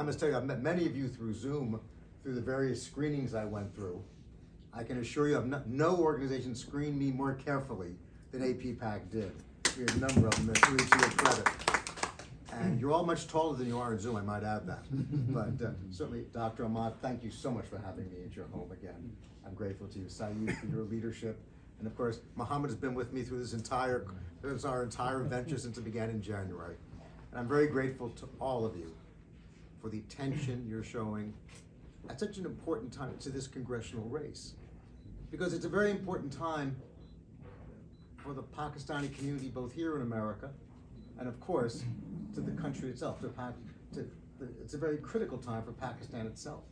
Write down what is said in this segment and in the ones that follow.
I must tell you, I've met many of you through Zoom, through the various screenings I went through. I can assure you, no organization screened me more carefully than APPAC did. We had a number of them, to each your credit. And you're all much taller than you are in Zoom, I might add that. But certainly, Dr. Ahmad, thank you so much for having me at your home again. I'm grateful to you, Saeed, for your leadership. And of course, Muhammad has been with me through our entire venture since it began in January. And I'm very grateful to all of you for the attention you're showing at such an important time to this congressional race. Because it's a very important time for the Pakistani community, both here in America, and of course, to the country itself. It's a very critical time for Pakistan itself.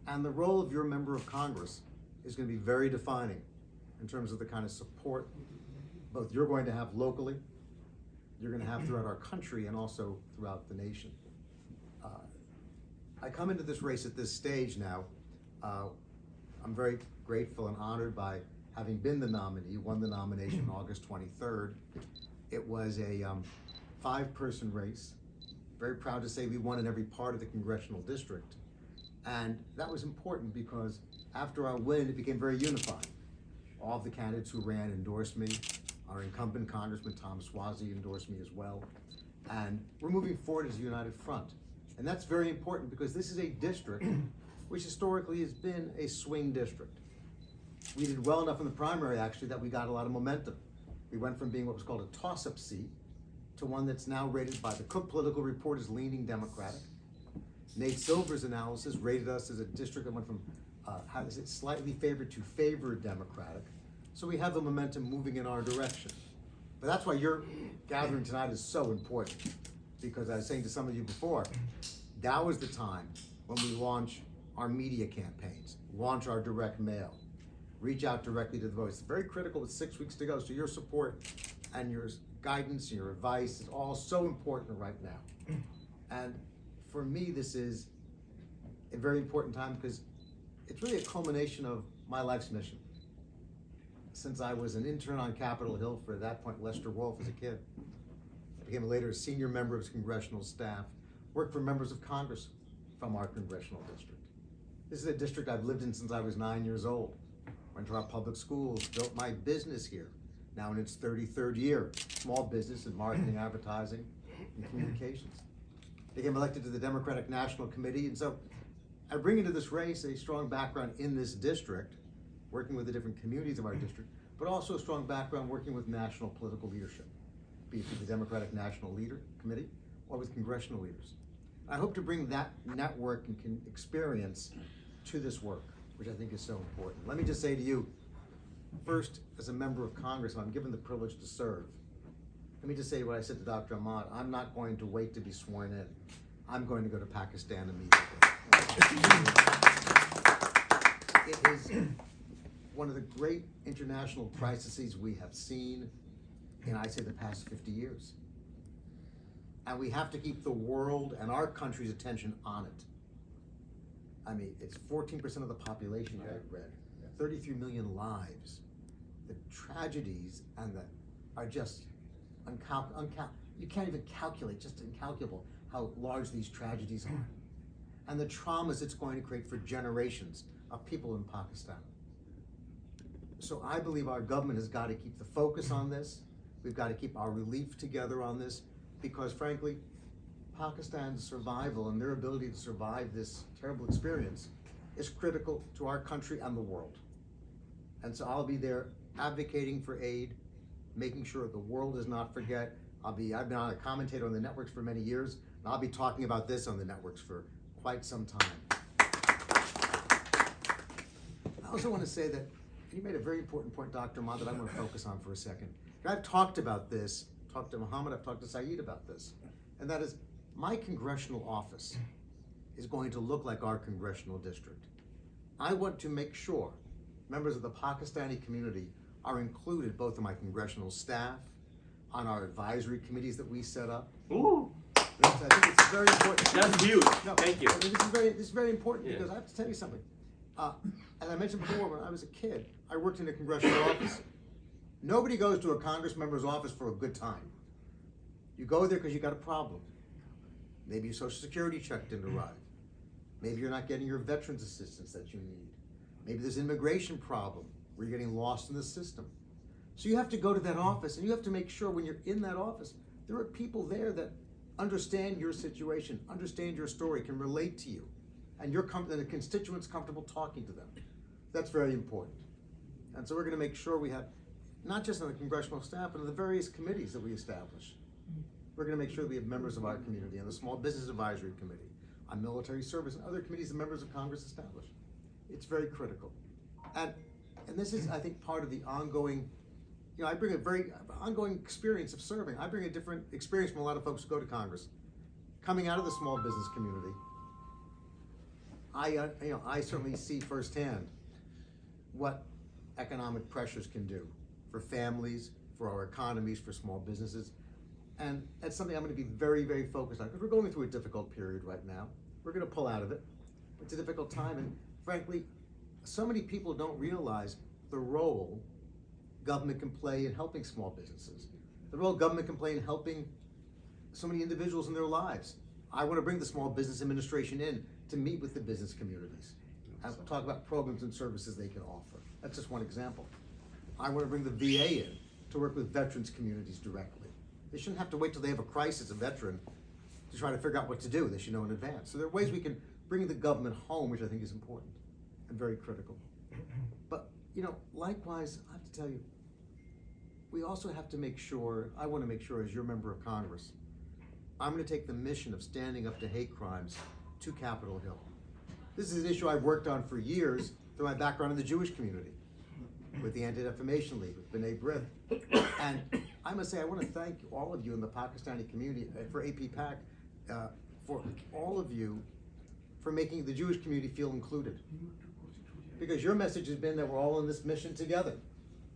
And the role of your member of Congress is going to be very defining in terms of the kind of support both you're going to have locally, you're going to have throughout our country, and also throughout the nation. I come into this race at this stage now. I'm very grateful and honored by having been the nominee, won the nomination August 23rd. It was a 5-person race. Very proud to say we won in every part of the congressional district. And that was important because after our win, it became very unified. All of the candidates who ran endorsed me. Our incumbent Congressman Tom Swazi endorsed me as well. And we're moving forward as a united front. And that's very important because this is a district which historically has been a swing district. We did well enough in the primary, actually, that we got a lot of momentum. We went from being what was called a toss-up seat to one that's now rated by the Cook Political Report as leaning Democratic. Nate Silver's analysis rated us as a district that went from slightly favored to favored Democratic. So we have the momentum moving in our direction. But that's why your gathering tonight is so important. Because I was saying to some of you before, now is the time when we launch our media campaigns, launch our direct mail, reach out directly to the voters. It's very critical with 6 weeks to go, so your support and your guidance and your advice is all so important right now. And for me, this is a very important time because it's really a culmination of my life's mission. Since I was an intern on Capitol Hill for, at that point, Lester Wolf as a kid, I became later a senior member of his congressional staff, worked for members of Congress from our congressional district. This is a district I've lived in since I was 9 years old. Went to our public schools, built my business here, now in its 33rd year, small business in marketing, advertising, and communications. Became elected to the Democratic National Committee, and so I bring into this race a strong background in this district, working with the different communities of our district, but also a strong background working with national political leadership, be it through the Democratic National Committee or with congressional leaders. I hope to bring that network and experience to this work, which I think is so important. Let me just say to you, first, as a member of Congress, I'm given the privilege to serve. Let me just say what I said to Dr. Ahmad, I'm not going to wait to be sworn in. I'm going to go to Pakistan immediately. It is one of the great international crises we have seen in, I'd say, the past 50 years. And we have to keep the world and our country's attention on it. I mean, it's 14% of the population I read, 33 million lives. The tragedies and are just you can't even calculate, just incalculable how large these tragedies are. And the traumas it's going to create for generations of people in Pakistan. So I believe our government has got to keep the focus on this. We've got to keep our relief together on this because frankly, Pakistan's survival and their ability to survive this terrible experience is critical to our country and the world. And so I'll be there advocating for aid, making sure the world does not forget. I've been on a commentator on the networks for many years, and I'll be talking about this on the networks for quite some time. I also want to say that you made a very important point, Dr. Ahmad, that I want to focus on for a second. And I've talked about this, talked to Muhammad, I've talked to Saeed about this, and that is my congressional office is going to look like our congressional district. I want to make sure members of the Pakistani community are included both in my congressional staff, on our advisory committees that we set up. Ooh. I think it's very important. That's huge. No, Thank you. This is very important because I have to tell you something. As I mentioned before, when I was a kid, I worked in a congressional office. Nobody goes to a Congress member's office for a good time. You go there because you got a problem. Maybe your Social Security check didn't arrive. Maybe you're not getting your veterans assistance that you need. Maybe there's an immigration problem where you're getting lost in the system. So you have to go to that office, and you have to make sure when you're in that office, there are people there that understand your situation, understand your story, can relate to you, and the constituents comfortable talking to them. That's very important. And so we're gonna make sure we have, not just on the congressional staff, but on the various committees that we establish. We're gonna make sure that we have members of our community on the Small Business Advisory Committee, on military service, and other committees that members of Congress establish. It's very critical. And this is, I think, part of the ongoing, I bring a very ongoing experience of serving. I bring a different experience from a lot of folks who go to Congress. Coming out of the small business community, I certainly see firsthand what economic pressures can do for families, for our economies, for small businesses. And that's something I'm gonna be very, very focused on, because we're going through a difficult period right now. We're gonna pull out of it. It's a difficult time, and frankly, so many people don't realize the role government can play in helping small businesses. The role government can play in helping so many individuals in their lives. I want to bring the Small Business Administration in to meet with the business communities and talk about programs and services they can offer. That's just one example. I want to bring the VA in to work with veterans communities directly. They shouldn't have to wait till they have a crisis, a veteran, to try to figure out what to do. They should know in advance. So there are ways we can bring the government home, which I think is important and very critical. But, likewise, I have to tell you, we also have to make sure, I want to make sure as your member of Congress, I'm going to take the mission of standing up to hate crimes to Capitol Hill. This is an issue I've worked on for years through my background in the Jewish community, with the Anti-Defamation League, with B'nai B'rith. And I must say, I want to thank all of you in the Pakistani community, for APPAC, for all of you, for making the Jewish community feel included. Because your message has been that we're all in this mission together.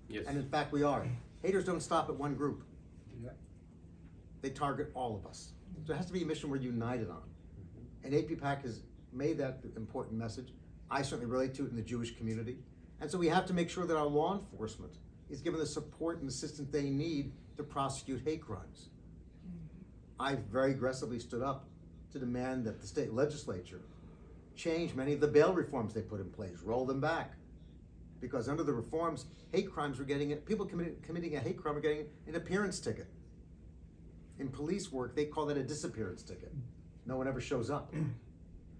Yes. And in fact, we are. Haters don't stop at one group. Yeah. They target all of us. So it has to be a mission we're united on. And APPAC has made that important message. I certainly relate to it in the Jewish community. And so we have to make sure that our law enforcement is given the support and assistance they need to prosecute hate crimes. I've very aggressively stood up to demand that the state legislature change many of the bail reforms they put in place, roll them back. Because under the reforms, hate crimes were getting it, people committing a hate crime are getting an appearance ticket. In police work, they call that a disappearance ticket. No one ever shows up.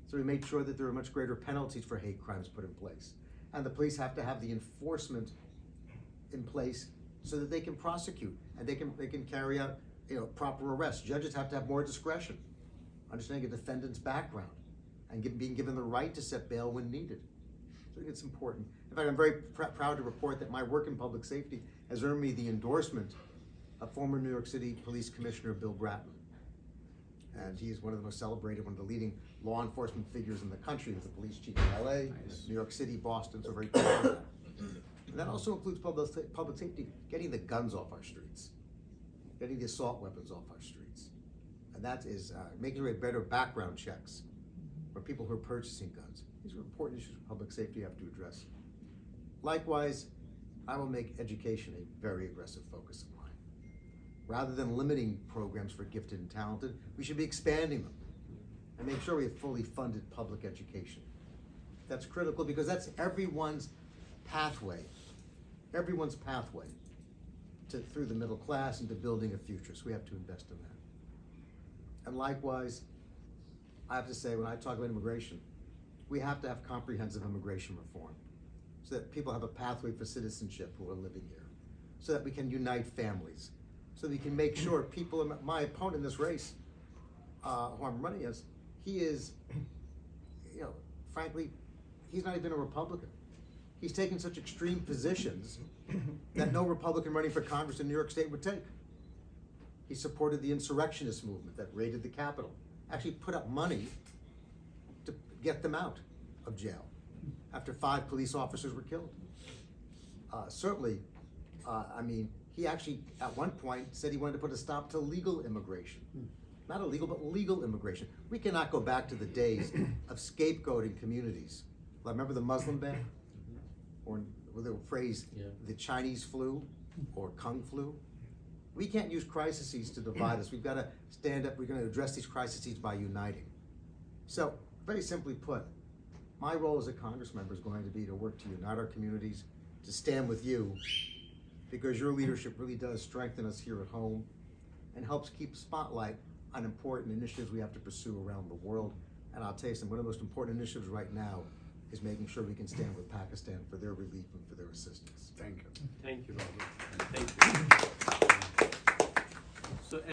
So we made sure that there are much greater penalties for hate crimes put in place. And the police have to have the enforcement in place so that they can prosecute and they can carry out proper arrests. Judges have to have more discretion, understanding a defendant's background, and being given the right to set bail when needed. So I think it's important. In fact, I'm very proud to report that my work in public safety has earned me the endorsement of former New York City Police Commissioner Bill Bratton. And he's one of the most celebrated, one of the leading law enforcement figures in the country. He's the police chief in LA, New York City, Boston, so very proud of that. And that also includes public safety, getting the guns off our streets, getting the assault weapons off our streets. And that is making sure we have better background checks for people who are purchasing guns. These are important issues of public safety you have to address. Likewise, I will make education a very aggressive focus of mine. Rather than limiting programs for gifted and talented, we should be expanding them and make sure we have fully funded public education. That's critical because that's everyone's pathway through the middle class into building a future, so we have to invest in that. And likewise, I have to say, when I talk about immigration, we have to have comprehensive immigration reform so that people have a pathway for citizenship who are living here, so that we can unite families, so that we can make sure people, my opponent in this race, who I'm running as, he is, frankly, he's not even a Republican. He's taken such extreme positions that no Republican running for Congress in New York State would take. He supported the insurrectionist movement that raided the Capitol, actually put up money to get them out of jail after 5 police officers were killed. He actually, at one point, said he wanted to put a stop to legal immigration. Not illegal, but legal immigration. We cannot go back to the days of scapegoating communities. Well, remember the Muslim ban? Or the phrase, the Chinese flu, or Kung flu? We can't use crises to divide us. We've got to stand up. We're going to address these crises by uniting. So, very simply put, my role as a Congress member is going to be to work to unite our communities, to stand with you, because your leadership really does strengthen us here at home and helps keep spotlight on important initiatives we have to pursue around the world. And I'll tell you something, one of the most important initiatives right now is making sure we can stand with Pakistan for their relief and for their assistance. Thank you. Thank you, Robert. Thank you.